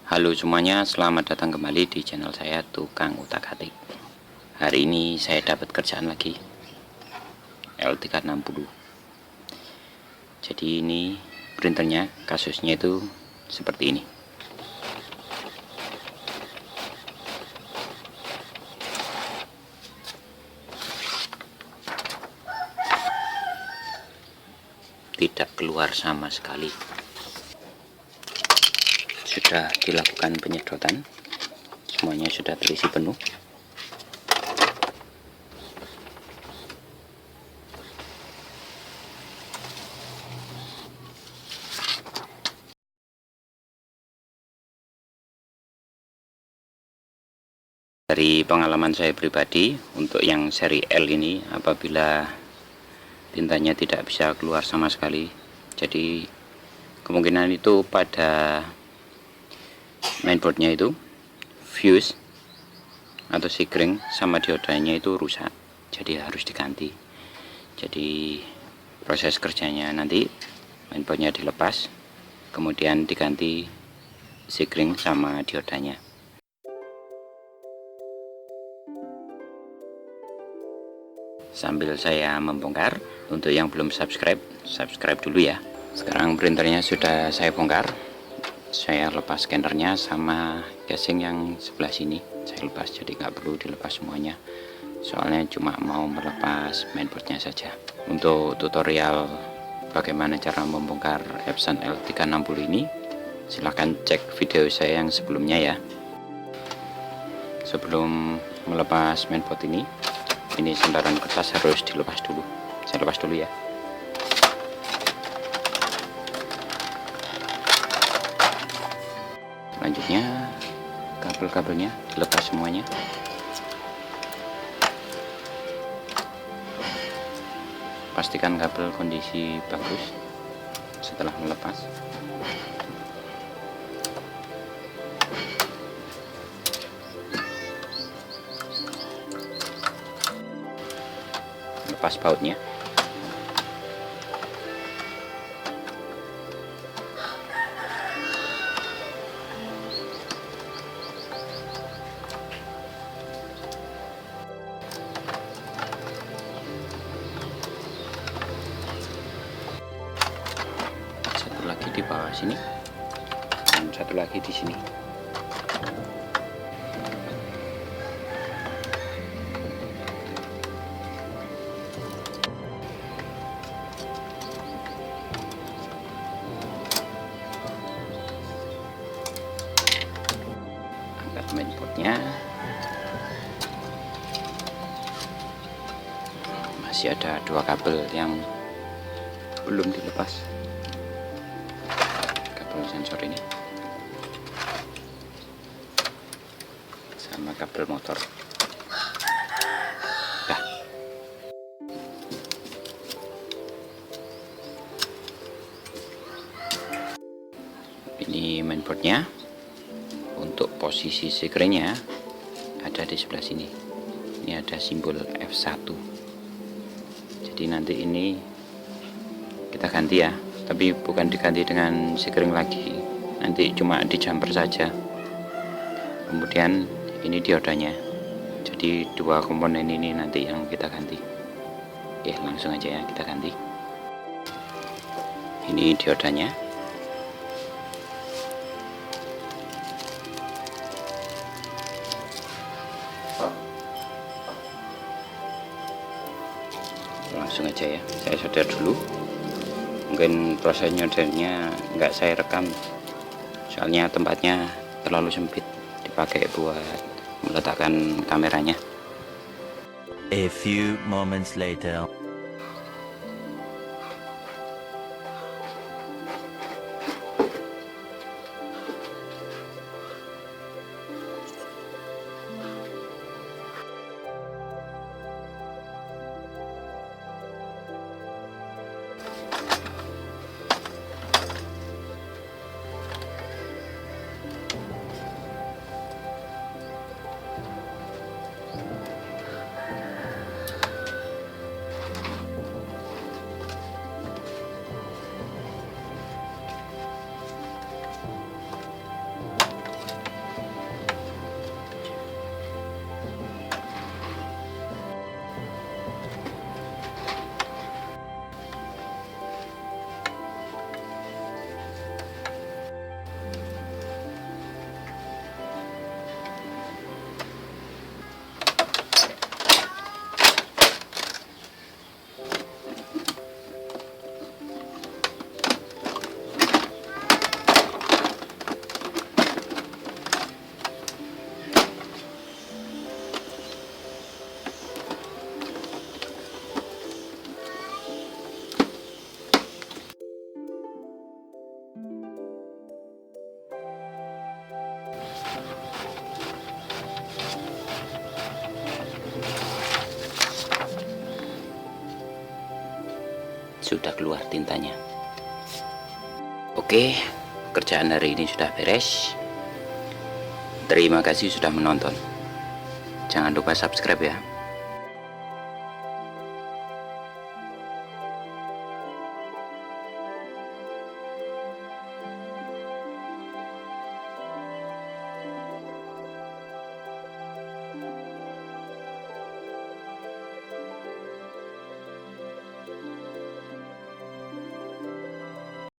Halo semuanya, selamat datang kembali di channel saya Tukang Utak-atik. Hari ini saya dapat kerjaan lagi L360. Jadi ini printernya, kasusnya itu seperti ini. Tidak keluar sama sekali. Sudah dilakukan penyedotan, semuanya sudah terisi penuh. Dari pengalaman saya pribadi, untuk yang seri L ini apabila tintanya tidak bisa keluar sama sekali, jadi kemungkinan itu pada mainboardnya itu fuse atau sikring sama diodanya itu rusak, jadi harus diganti. Jadi proses kerjanya nanti mainboardnya dilepas, kemudian diganti sikring sama diodanya. Sambil saya membongkar, untuk yang belum subscribe dulu ya. Sekarang printernya sudah saya bongkar, saya lepas scannernya sama casing yang sebelah sini saya lepas, jadi nggak perlu dilepas semuanya, soalnya cuma mau melepas mainboardnya saja. Untuk tutorial bagaimana cara membongkar Epson L360 ini, silahkan cek video saya yang sebelumnya ya. Sebelum melepas mainboard ini sandaran kertas harus dilepas dulu. Saya lepas dulu ya. Selanjutnya kabel-kabelnya dilepas semuanya. Pastikan kabel kondisi bagus setelah melepas. Lepas bautnya. Satu lagi di bawah sini dan satu lagi di sini. Mainboardnya masih ada dua kabel yang belum dilepas, kabel sensor ini sama kabel motor. Dah. Ini mainboardnya. Untuk posisi sikringnya ada di sebelah sini. Ini ada simbol F1. Jadi nanti ini kita ganti ya, tapi bukan diganti dengan sikring lagi, nanti cuma di jumper saja. Kemudian ini diodanya. Jadi dua komponen ini nanti yang kita ganti. Oke, langsung aja ya kita ganti. Ini diodanya. Langsung aja ya, saya solder dulu. Mungkin proses nyoldernya nggak saya rekam, soalnya tempatnya terlalu sempit dipakai buat meletakkan kameranya. A few moments later. sudah keluar tintanya. Oke, pekerjaan hari ini sudah beres. Terima kasih sudah menonton. Jangan lupa subscribe ya.